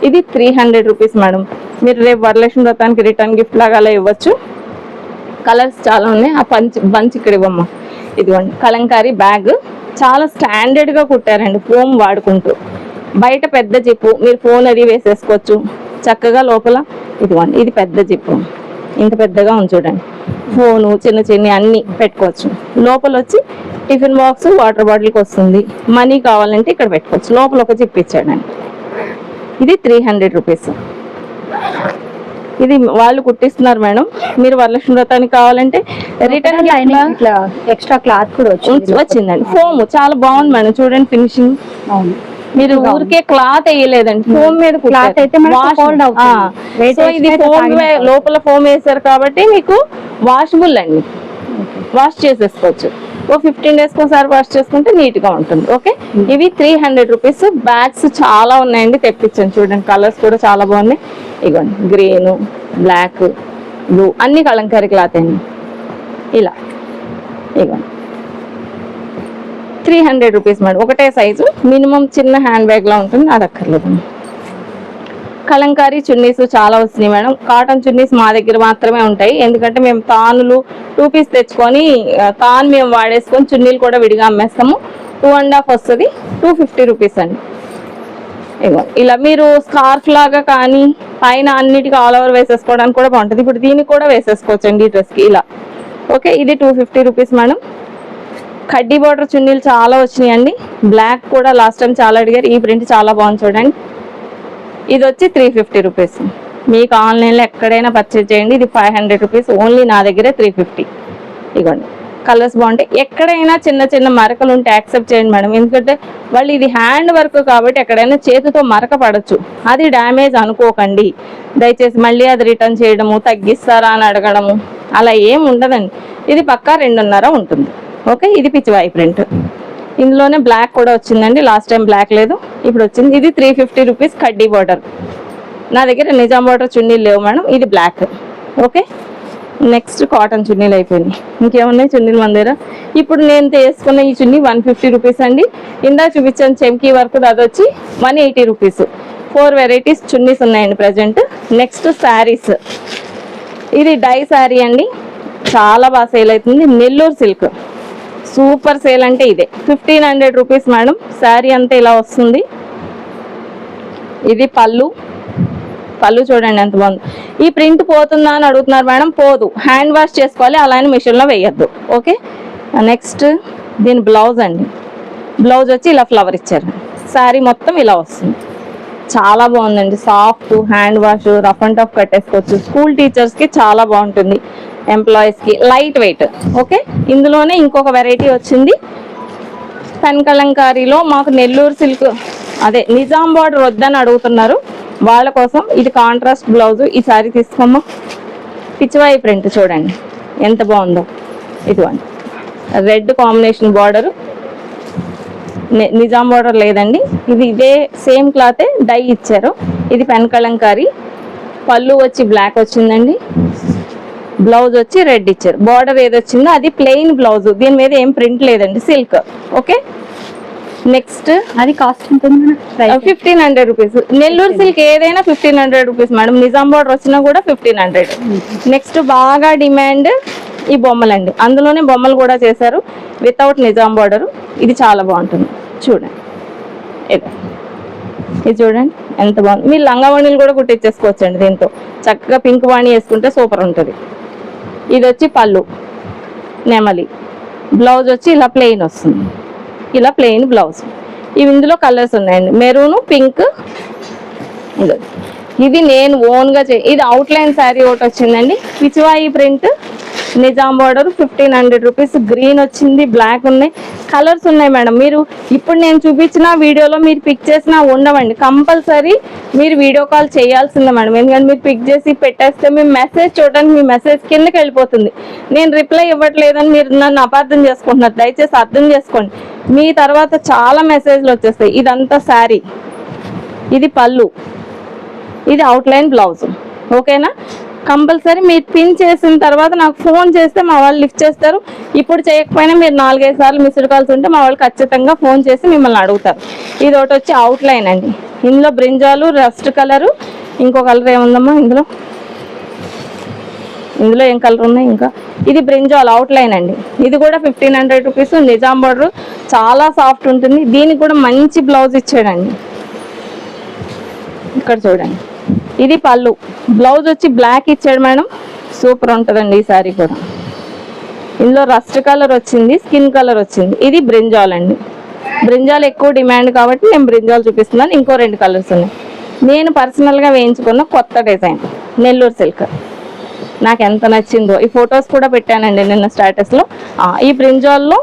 ఇది 300 రూపీస్ మేడం. మీరు రేపు వరలక్ష్మి వ్రతానికి రిటర్న్ గిఫ్ట్ లాగా అలా ఇవ్వచ్చు. కలర్స్ చాలా ఉన్నాయి. ఆ బంచ్ ఇక్కడ ఇవ్వమ్మా. ఇదిగోండి కలంకారీ బ్యాగ్, చాలా స్టాండర్డ్గా కుట్టారండి, ఫోమ్ వాడుకుంటూ. బయట పెద్ద జిప్పు, మీరు ఫోన్ అది వేసేసుకోవచ్చు చక్కగా. లోపల ఇదిగోండి, ఇది పెద్ద జిప్పు, ఇంత పెద్దగా ఉంది చూడండి. ఫోను చిన్న చిన్న అన్ని పెట్టుకోవచ్చు. లోపల వచ్చి టిఫిన్ బాక్స్, వాటర్ బాటిల్కి వస్తుంది. మనీ కావాలంటే ఇక్కడ పెట్టుకోవచ్చు. లోపల ఒక జిప్ ఇచ్చాడండి. ఇది 300 రూపీస్. ఇది వాళ్ళు కుట్టిస్తున్నారు మేడం. మీరు వరలక్ష్మి వ్రతానికి కావాలంటే రిటర్న్ ఇట్లా ఎక్స్ట్రా క్లాత్ కూడా వచ్చిందండి. ఫోమ్ చాలా బాగుంది మేడం, చూడండి ఫినిషింగ్. మీరు ఊరికే క్లాత్ వేయలేదండి, ఫోమ్ మీద క్లాత్ అయితే సో ఇది ఫోమ్ లోపల ఫోమ్ వేసారు కాబట్టి మీకు వాషబుల్ అండి, వాష్ చేసేసుకోవచ్చు. ఓ 15 డేస్కి ఒకసారి వాష్ చేసుకుంటే నీట్ గా ఉంటుంది. ఓకే, ఇవి 300 రూపీస్. బ్యాగ్స్ చాలా ఉన్నాయండి, తెప్పించండి. చూడండి కలర్స్ కూడా చాలా బాగున్నాయి. ఇగోండి గ్రీన్, బ్లాక్, బ్లూ, అన్ని కలంకారీ క్లాత్ అండి. ఇలా ఇగోండి 300 రూపీస్ మేడం. ఒకటే సైజు, మినిమం చిన్న హ్యాండ్ బ్యాగ్ లా ఉంటుంది, అది అక్కర్లేదు. కలంకారీ చున్నీస్ చాలా వస్తున్నాయి మేడం. కాటన్ చున్నీస్ మా దగ్గర మాత్రమే ఉంటాయి, ఎందుకంటే మేము తానులు 2 పీస్ తెచ్చుకొని తాను మేము వాడేసుకొని చున్నీలు కూడా విడిగా అమ్మేస్తాము. 2.5 వస్తుంది, 250 రూపీస్ అండి. ఇలా మీరు స్కార్ఫ్ లాగా కానీ పైన అన్నిటికీ ఆల్ ఓవర్ వేసేసుకోవడానికి కూడా బాగుంటుంది. ఇప్పుడు దీనికి కూడా వేసేసుకోవచ్చు అండి ఈ డ్రెస్కి ఇలా. ఓకే, ఇది 250 రూపీస్ మేడం. కడ్డీ బార్డర్ చున్నీలు చాలా వచ్చినాయండి. బ్లాక్ కూడా లాస్ట్ టైం చాలా అడిగారు, ఈ ప్రింట్ చాలా బాగుంది చూడండి. ఇది వచ్చి 350 రూపీస్. మీకు ఆన్లైన్లో ఎక్కడైనా పర్చేజ్ చేయండి. ఇది 500 రూపీస్, ఓన్లీ నా దగ్గరే 350. ఇవ్వండి, కలర్స్ బాగుంటాయి. ఎక్కడైనా చిన్న చిన్న మరకలు ఉంటే యాక్సెప్ట్ చేయండి మేడం, ఎందుకంటే వాళ్ళు ఇది హ్యాండ్ వర్క్ కాబట్టి ఎక్కడైనా చేతితో మరక పడచ్చు, అది డ్యామేజ్ అనుకోకండి దయచేసి. మళ్ళీ అది రిటర్న్ చేయడము, తగ్గిస్తారా అని అడగడము అలా ఏం ఉండదండి. ఇది పక్కా 2.5 ఉంటుంది. ఓకే, ఇది పిచ్చివాయి ప్రింట్. ఇందులోనే బ్లాక్ కూడా వచ్చిందండి, లాస్ట్ టైం బ్లాక్ లేదు, ఇప్పుడు వచ్చింది. ఇది 350 రూపీస్ కడ్డీ బార్డర్. నా దగ్గర నిజాం బార్డర్ చున్నీలు లేవు మేడం, ఇది బ్లాక్. ఓకే, నెక్స్ట్ కాటన్ చున్నీలు అయిపోయినాయి. ఇంకేమున్నాయి చున్నీలు మన దగ్గర? ఇప్పుడు నేను తీసుకున్న ఈ చున్నీ 150 రూపీస్ అండి. ఇందా చూపించాను చెమ్కీ వర్క్, అది వచ్చి 180 రూపీస్. 4 వెరైటీస్ చున్నీస్ ఉన్నాయండి ప్రజెంట్. నెక్స్ట్ శారీస్, ఇది డై శారీ అండి, చాలా బాగా సేల్ అవుతుంది. నెల్లూరు సిల్క్ సూపర్ సేల్ అంటే ఇదే. 1500 రూపీస్ మేడం. శారీ అంతా ఇలా వస్తుంది. ఇది పళ్ళు, పళ్ళు చూడండి ఎంత బాగుంది. ఈ ప్రింట్ పోతుందా అని అడుగుతున్నారు మేడం, పోదు. హ్యాండ్ వాష్ చేసుకోవాలి, అలానే మిషన్లో వేయద్దు. ఓకే, నెక్స్ట్ దీని బ్లౌజ్ అండి. బ్లౌజ్ వచ్చి ఇలా ఫ్లవర్ ఇచ్చారు. శారీ మొత్తం ఇలా వస్తుంది, చాలా బాగుందండి. Soft, hand wash, rough and tough కట్టేసుకోవచ్చు. స్కూల్ టీచర్స్కి చాలా బాగుంటుంది, ఎంప్లాయీస్కి లైట్ వెయిట్. ఓకే, ఇందులోనే ఇంకొక వెరైటీ వచ్చింది పెన్ కలంకారీలో. మాకు నెల్లూరు సిల్క్ అదే నిజాం బార్డర్ వద్దని అడుగుతున్నారు, వాళ్ళ కోసం ఇది కాంట్రాస్ట్ బ్లౌజ్. ఈ సారీ తీసుకోమ్మా. పిచ్చివాయి ప్రింట్ చూడండి ఎంత బాగుందో. ఇదిగోండి red combination border, Nizam border లేదండి, ఇది ఇదే సేమ్ క్లాతే డై ఇచ్చారు. ఇది పెన్ కలంకారీ. పళ్ళు వచ్చి బ్లాక్ వచ్చిందండి, బ్లౌజ్ వచ్చి రెడ్ ఇచ్చారు. బార్డర్ ఏది వచ్చిందో అది ప్లెయిన్ బ్లౌజ్, దీని మీద ఏం ప్రింట్ లేదండి, సిల్క్. ఓకే, నెక్స్ట్ అది కాస్ట్ ఉంటుంది 1500 రూపీస్. నెల్లూరు సిల్క్ ఏదైనా 1500 రూపీస్ మేడం. నిజాం బార్డర్ వచ్చినా కూడా 1500. నెక్స్ట్ బాగా డిమాండ్ ఈ బొమ్మలండి, అందులోనే బొమ్మలు కూడా చేశారు వితౌట్ నిజాం బార్డర్. ఇది చాలా బాగుంటుంది చూడండి. ఇది చూడండి ఎంత బాగుంది. మీరు లంగా వాణీలు కూడా కుట్టించేసుకోవచ్చండి దీంతో. చక్కగా పింక్ వాణి వేసుకుంటే సూపర్ ఉంటుంది. ఇది వచ్చి పళ్ళు నెమలి, బ్లౌజ్ వచ్చి ఇలా ప్లెయిన్ వస్తుంది, ఇలా ప్లెయిన్ బ్లౌజ్. ఇవి ఇందులో కలర్స్ ఉన్నాయండి, మెరూన్, పింక్. ఇది నేను ఓన్గా ఇది అవుట్లైన్ శారీ ఒకటి వచ్చిందండి, Pichwai print, Nizam border, 1500 rupees. Green వచ్చింది, బ్లాక్ ఉన్నాయి, కలర్స్ ఉన్నాయి మేడం. మీరు ఇప్పుడు నేను చూపించిన వీడియోలో మీరు పిక్ చేసినా ఉండవండి, కంపల్సరీ మీరు వీడియో కాల్ చేయాల్సిందే మేడం. ఎందుకంటే మీరు పిక్ చేసి పెట్టేస్తే మీ మెసేజ్ చూడడానికి మీ మెసేజ్ కిందకి వెళ్ళిపోతుంది. నేను రిప్లై ఇవ్వట్లేదని మీరు నన్ను అపార్థం చేసుకుంటున్నారు, దయచేసి అర్థం చేసుకోండి. మీ తర్వాత చాలా మెసేజ్లు వచ్చేస్తాయి. ఇదంతా శారీ, ఇది పళ్ళు, ఇది అవుట్లైన్ బ్లౌజ్. ఓకేనా? కంపల్సరీ మీరు పిన్ చేసిన తర్వాత నాకు ఫోన్ చేస్తే మా వాళ్ళు లిఫ్ట్ చేస్తారు. ఇప్పుడు చేయకపోయినా మీరు 4-5 సార్లు మిస్డ్ కాల్స్ ఉంటే మా వాళ్ళు ఖచ్చితంగా ఫోన్ చేసి మిమ్మల్ని అడుగుతారు. ఇది ఒకటి వచ్చి అవుట్లైన్ అండి, ఇందులో బ్రింజాలు, రస్ట్ కలరు, ఇంకో కలర్ ఏముందమ్మా ఇందులో ఏం కలర్ ఉన్నాయి ఇంకా, ఇది బ్రింజాల్ అవుట్లైన్ అండి. ఇది కూడా 1500 రూపీస్. నిజాం బార్డర్, చాలా సాఫ్ట్ ఉంటుంది. దీనికి కూడా మంచి బ్లౌజ్ ఇచ్చాడండి, ఇక్కడ చూడండి. ఇది పళ్ళు, బ్లౌజ్ వచ్చి బ్లాక్ ఇచ్చాడు మేడం, సూపర్ ఉంటుందండి ఈ శారీ కూడా. ఇందులో రస్ట్ కలర్ వచ్చింది, స్కిన్ కలర్ వచ్చింది. ఇది బ్రింజాల్ అండి, బ్రింజాల్ ఎక్కువ డిమాండ్ కాబట్టి నేను బ్రింజాల్ చూపిస్తున్నాను. ఇంకో 2 కలర్స్ ఉన్నాయి. నేను పర్సనల్గా వేయించుకున్న కొత్త డిజైన్ నెల్లూరు సిల్క్, నాకు ఎంత నచ్చిందో ఈ ఫొటోస్ కూడా పెట్టానండి నిన్న స్టేటస్లో. ఈ బ్రింజాల్లో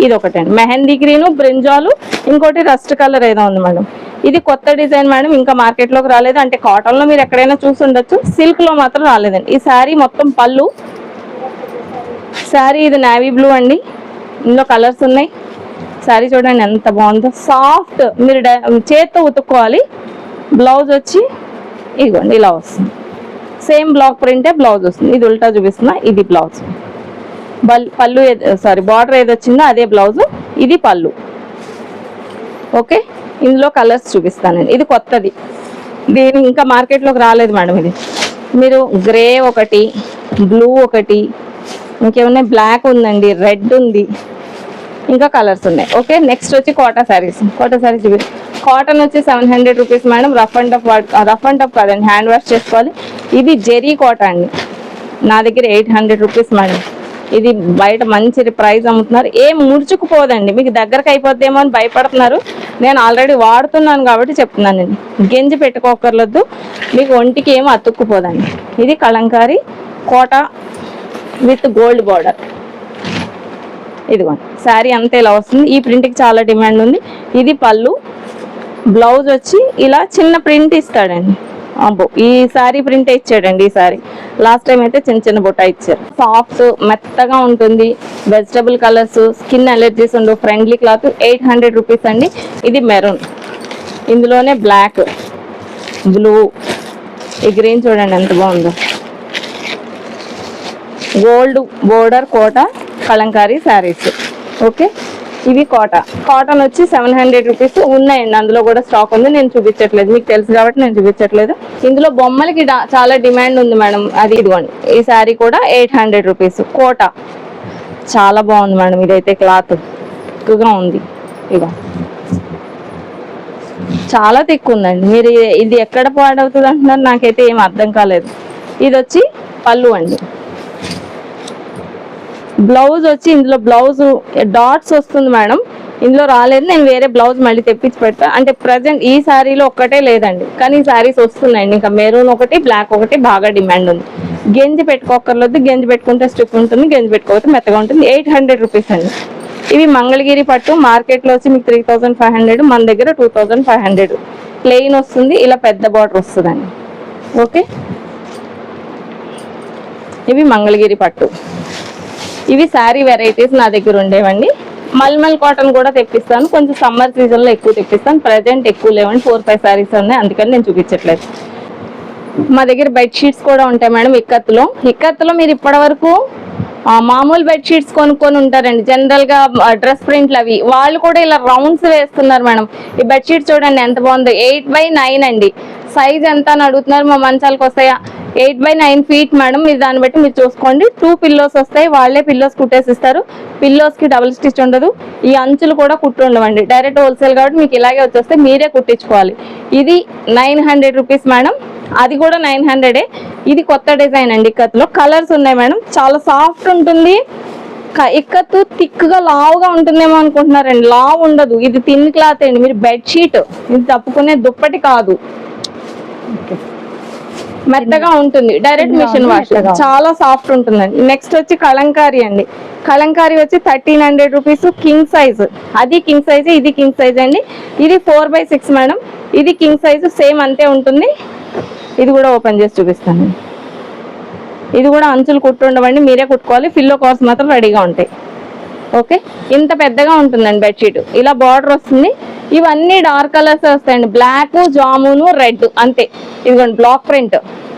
ఇది ఒకటండి, మెహందీ గ్రీను, బ్రింజాలు, ఇంకోటి రస్ట్ కలర్ ఏదో ఉంది మేడం. ఇది కొత్త డిజైన్ మేడం, ఇంకా మార్కెట్లోకి రాలేదు. అంటే కాటన్లో మీరు ఎక్కడైనా చూసి ఉండొచ్చు, సిల్క్లో మాత్రం రాలేదండి. ఈ శారీ మొత్తం పళ్ళు, శారీ ఇది నేవీ బ్లూ అండి, ఇందులో కలర్స్ ఉన్నాయి. శారీ చూడండి ఎంత బాగుందో, సాఫ్ట్, మీరు చేత్తో ఉతుక్కోవాలి. బ్లౌజ్ వచ్చి ఇదిగోండి ఇలా వస్తుంది, సేమ్ బ్లాక్ ప్రింటే బ్లౌజ్ వస్తుంది. ఇది ఉల్టా చూపిస్తున్నా, ఇది బ్లౌజ్. పళ్ళు బార్డర్ ఏది వచ్చిందో అదే బ్లౌజ్, ఇది పళ్ళు. ఓకే, ఇందులో కలర్స్ చూపిస్తానండి. ఇది కొత్తది, దీని ఇంకా మార్కెట్లోకి రాలేదు మేడం. ఇది మీరు గ్రే ఒకటి, బ్లూ ఒకటి, ఇంకేమున్నాయి, బ్లాక్ ఉందండి, రెడ్ ఉంది, ఇంకా కలర్స్ ఉన్నాయి. ఓకే, నెక్స్ట్ వచ్చి కోటా శారీస్. కోటా శారీస్ చూపి, కాటన్ వచ్చి 700 rupees madam. Rough and tough కాదండి, హ్యాండ్ వాష్ చేసుకోవాలి. ఇది జెరీ కోటా అండి, నా దగ్గర 800 రూపీస్ మేడం. ఇది బయట మంచి ప్రైస్ అమ్ముతున్నారు. ఏం ముడుచుకుపోదండి, మీకు దగ్గరకు అయిపోద్దేమో అని భయపడుతున్నారు. నేను ఆల్రెడీ వాడుతున్నాను కాబట్టి చెప్తున్నానండి, గెంజి పెట్టుకోకర్లేదు, మీకు ఒంటికి ఏమో అతుక్కుపోదండి. ఇది Kalamkari Kota with gold border. ఇదిగోండి శారీ అంతా ఇలా వస్తుంది. ఈ ప్రింట్కి చాలా డిమాండ్ ఉంది. ఇది పళ్ళు, బ్లౌజ్ వచ్చి ఇలా చిన్న ప్రింట్ ఇస్తాడండి. అబ్బో, ఈ శారీ ప్రింటే ఇచ్చాడండి. ఈ శారీ లాస్ట్ టైం అయితే చిన్న చిన్న బుట్ట ఇచ్చారు. సాఫ్ట్, మెత్తగా ఉంటుంది, వెజిటబుల్ కలర్స్, స్కిన్ అలర్జీస్ ఉండవు, ఫ్రెండ్లీ క్లాత్. 800 రూపీస్ అండి. ఇది మెరూన్, ఇందులోనే బ్లాక్, బ్లూ, ఈ గ్రీన్ చూడండి ఎంత బాగుందో. Gold border Kota Kalamkari saris. Okay, ఇవి కాటన్ వచ్చి 700 రూపీస్ ఉన్నాయండి. అందులో కూడా స్టాక్ ఉంది, నేను చూపించట్లేదు, మీకు తెలుసు కాబట్టి నేను చూపించట్లేదు. ఇందులో బొమ్మలకి చాలా డిమాండ్ ఉంది మేడం. అది ఇదిగోండి, ఈ శారీ కూడా 800 రూపీస్. కోటా చాలా బాగుంది మేడం. ఇదైతే క్లాత్ ఎక్కువగా ఉంది, ఇక చాలా తిక్కు ఉందండి. మీరు ఇది ఎక్కడ పాడవుతుంది అంటున్నారు, నాకైతే ఏం అర్థం కాలేదు. ఇది వచ్చి పళ్ళు అండి. బ్లౌజ్ వచ్చి ఇందులో బ్లౌజ్ డాట్స్ వస్తుంది మేడం, ఇందులో రాలేదు. నేను వేరే బ్లౌజ్ మళ్ళీ తెప్పించి పెడతా. అంటే ప్రజెంట్ ఈ శారీలో ఒక్కటే లేదండి, కానీ ఈ శారీస్ వస్తున్నాయండి. ఇంకా మెరూన్ ఒకటి, బ్లాక్ ఒకటి బాగా డిమాండ్ ఉంది. గెంజి పెట్టుకోకర్లేదు, గెంజి పెట్టుకుంటే స్టిఫ్ ఉంటుంది, గెంజి పెట్టుకోకపోతే మెత్తగా ఉంటుంది. 800 రూపీస్ అండి. ఇవి మంగళగిరి పట్టు, మార్కెట్లో వచ్చి మీకు 3500, మన దగ్గర 2500. ప్లెయిన్ వస్తుంది, ఇలా పెద్ద బార్డర్ వస్తుందండి. ఓకే, ఇవి మంగళగిరి పట్టు. ఇవి శారీ వెరైటీస్ నా దగ్గర ఉండేవండి. మల్మల్ కాటన్ కూడా తెప్పిస్తాను, కొంచెం సమ్మర్ సీజన్లో ఎక్కువ తెప్పిస్తాను. ప్రజెంట్ ఎక్కువ లేవండి, 4-5 శారీస్ ఉన్నాయి, అందుకని నేను చూపించట్లేదు. మా దగ్గర బెడ్షీట్స్ కూడా ఉంటాయి మేడం. ఇక్కత్తులో మీరు ఇప్పటి వరకు మామూలు బెడ్షీట్స్ కొనుక్కొని ఉంటారండి, జనరల్గా డ్రెస్ ప్రింట్లు అవి. వాళ్ళు కూడా ఇలా రౌండ్స్ వేస్తున్నారు మేడం. ఈ బెడ్షీట్ చూడండి ఎంత బాగుందో, 8x9 అండి. సైజ్ ఎంత అని అడుగుతున్నారు, మా మంచాలకు వస్తాయా? 8x9 feet madam. మీరు దాన్ని బట్టి మీరు చూసుకోండి. 2 పిల్లోస్ వస్తాయి, వాళ్ళే పిల్లోస్ కుట్టేసిస్తారు. పిల్లోస్కి డబుల్ స్టిచ్ ఉండదు, ఈ అంచులు కూడా కుట్టు ఉండవండి. డైరెక్ట్ హోల్సేల్ కాబట్టి మీకు ఇలాగే వచ్చేస్తే మీరే కుట్టించుకోవాలి. ఇది 900 రూపీస్ మేడం. అది కూడా 900. ఇది కొత్త డిజైన్ అండి. ఇక్కత్లో కలర్స్ ఉన్నాయి మేడం, చాలా సాఫ్ట్ ఉంటుంది. ఇక్కత్తు థిక్ గా లావుగా ఉంటుందేమో అనుకుంటున్నారండి, లావు ఉండదు. ఇది థిన్ క్లాత్ అండి. మీరు బెడ్షీట్ ఇది తప్పుకునే దుప్పటి కాదు, మెత్తగా ఉంటుంది. డైరెక్ట్ మిషన్ వాష్, చాలా సాఫ్ట్ ఉంటుందండి. నెక్స్ట్ వచ్చి కలంకారీ అండి. కలంకారీ వచ్చి 1300 రూపీస్. కింగ్ సైజ్, అది కింగ్ సైజ్, ఇది కింగ్ సైజ్ అండి. ఇది 4x6 మేడం, ఇది కింగ్ సైజ్, సేమ్ అంతే ఉంటుంది. ఇది కూడా ఓపెన్ చేసి చూపిస్తాను. ఇది కూడా అంచులు కుట్టు ఉండవండి, మీరే కుట్టుకోవాలి. ఫిల్లో కవర్స్ మాత్రం రెడీగా ఉంటాయి. ఓకే, ఇంత పెద్దగా ఉంటుందండి బెడ్షీట్. ఇలా బార్డర్ వస్తుంది. ఇవన్నీ డార్క్ కలర్స్ వస్తాయండి, బ్లాక్, జామును, రెడ్, అంతే. ఇదిగోండి బ్లాక్ ప్రింట్,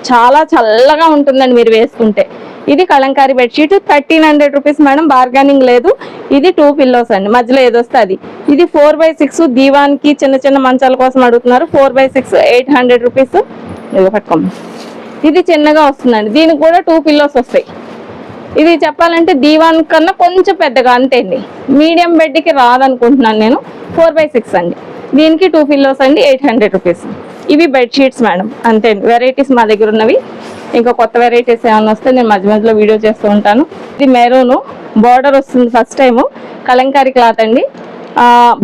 చాలా చల్లగా ఉంటుందండి మీరు వేసుకుంటే. ఇది Kalamkari bedsheet 1300 rupees madam, bargaining లేదు. ఇది 2 పిల్లోస్ అండి, మధ్యలో ఏదొస్తే అది. ఇది 4x6 దీవాన్కి, చిన్న చిన్న మంచాల కోసం అడుగుతున్నారు. 4x6 800 rupees. ఇది పట్టుకోండి, ఇది చిన్నగా వస్తుందండి. దీనికి కూడా 2 పిల్లోస్ వస్తాయి. ఇది చెప్పాలంటే దీవాన్ కన్నా కొంచెం పెద్దగా, అంతే అండి. మీడియం బెడ్కి రాదనుకుంటున్నాను నేను. 4x6 అండి, దీనికి 2 పిల్లోస్ అండి, 800 రూపీస్. ఇవి బెడ్షీట్స్ మేడం, అంతే అండి. వెరైటీస్ మా దగ్గర ఉన్నవి. ఇంకా కొత్త వెరైటీస్ ఏమైనా వస్తే నేను మధ్య మధ్యలో వీడియో చేస్తూ ఉంటాను. ఇది మెరూన్ బార్డర్ వస్తుంది, ఫస్ట్ టైము. కలంకారీ క్లాత్ అండి.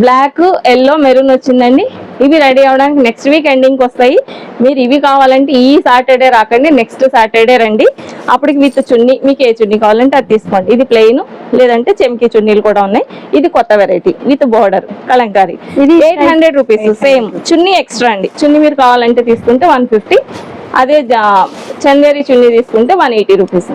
బ్లాక్, ఎల్లో, మెరూన్ వచ్చిందండి. ఇవి రెడీ అవ్వడానికి నెక్స్ట్ వీక్ ఎండింగ్కి వస్తాయి. మీరు ఇవి కావాలంటే ఈ సాటర్డే రాకండి, నెక్స్ట్ సాటర్డే రండి. అప్పటికి విత్ చున్నీ, మీకు ఏ చున్నీ కావాలంటే అది తీసుకోండి. ఇది ప్లెయిన్, లేదంటే చెమ్కి చున్నీలు కూడా ఉన్నాయి. ఇది కొత్త వెరైటీ విత్ బార్డర్ కలంకారీ. ఇది 800 రూపీస్. సేమ్ చున్నీ ఎక్స్ట్రా అండి. చున్నీ మీరు కావాలంటే తీసుకుంటే 150. అదే చందేరి చున్నీ తీసుకుంటే 180 rupees.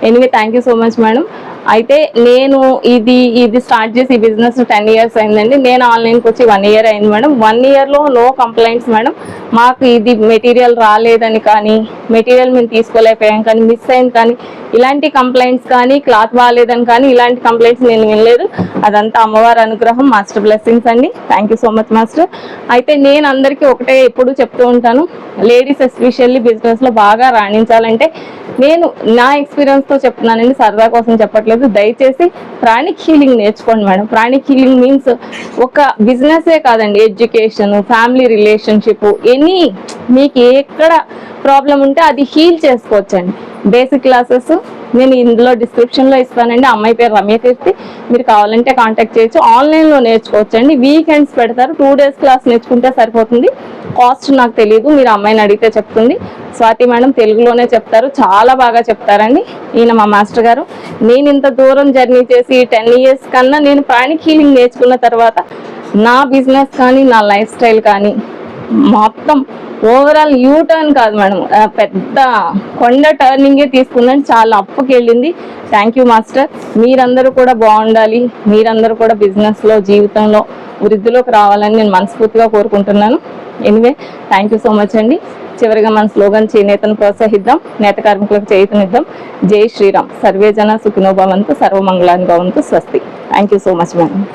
Anyway thank you so much madam. అయితే నేను ఇది స్టార్ట్ చేసి ఈ బిజినెస్ 10 ఇయర్స్ అయిందండి. నేను ఆన్లైన్కి వచ్చి 1 ఇయర్ అయింది మేడం. 1 ఇయర్లో నో కంప్లైంట్స్ మేడం. మాకు ఇది మెటీరియల్ రాలేదని కానీ, మెటీరియల్ మేము తీసుకోలేకపోయాం కానీ, మిస్ అయింది కానీ, ఇలాంటి కంప్లైంట్స్ కానీ, క్లాత్ బాగాలేదని కానీ, ఇలాంటి కంప్లైంట్స్ నేను వినలేదు. అదంతా అమ్మవారి అనుగ్రహం, మాస్టర్ బ్లెస్సింగ్స్ అండి. Thank you so much master. అయితే నేను అందరికీ ఒకటే ఎప్పుడు చెప్తూ ఉంటాను, లేడీస్ ఎస్పెషల్లీ బిజినెస్లో బాగా రాణించాలంటే నేను నా ఎక్స్పీరియన్స్తో చెప్తున్నానండి, సరదా కోసం చెప్పట్లేదు. దయచేసి ప్రాణిక్ హీలింగ్ నేర్చుకోండి మేడం. ప్రాణిక్ హీలింగ్ మీన్స్ ఒక బిజినెసే కాదండి, ఎడ్యుకేషన్, ఫ్యామిలీ రిలేషన్షిప్, ఎనీ మీకు ఎక్కడ ప్రాబ్లం ఉంటే అది హీల్ చేసుకోవచ్చండి. బేసిక్ క్లాసెస్ నేను ఇందులో డిస్క్రిప్షన్లో ఇస్తానండి. అమ్మాయి పేరు రమ్యకీర్తి, మీరు కావాలంటే కాంటాక్ట్ చేయొచ్చు. ఆన్లైన్లో నేర్చుకోవచ్చండి. వీకెండ్స్ పెడతారు, 2 days క్లాస్ నేర్చుకుంటే సరిపోతుంది. కాస్ట్ నాకు తెలియదు, మీరు అమ్మాయిని అడిగితే చెప్తుంది. స్వాతి మేడం తెలుగులోనే చెప్తారు, చాలా బాగా చెప్తారండి. ఈయన మా మాస్టర్ గారు. నేను ఇంత దూరం జర్నీ చేసి 10 years కన్నా నేను ప్రాణిక్ హీలింగ్ నేర్చుకున్న తర్వాత నా బిజినెస్ కానీ, నా లైఫ్ స్టైల్ కానీ మొత్తం ఓవరాల్ టర్న్ కాదు మేడం, పెద్ద కొండ టర్నింగే తీసుకుందని, చాలా అప్పుకి వెళ్ళింది. Thank you master. మీరందరూ కూడా బాగుండాలి, మీరందరూ కూడా బిజినెస్లో, జీవితంలో వృద్ధిలోకి రావాలని నేను మనస్ఫూర్తిగా కోరుకుంటున్నాను. Anyway thank you so much అండి. చివరిగా మన స్లోగన్ చేనేతను ప్రోత్సహిద్దాం, నేత కార్మికులకు చేయూతనిద్దాం. జై శ్రీరామ్. సర్వేజన సుఖినో భవంతు, సర్వమంగళాని భవంతు. స్వస్తి. Thank you so much madam.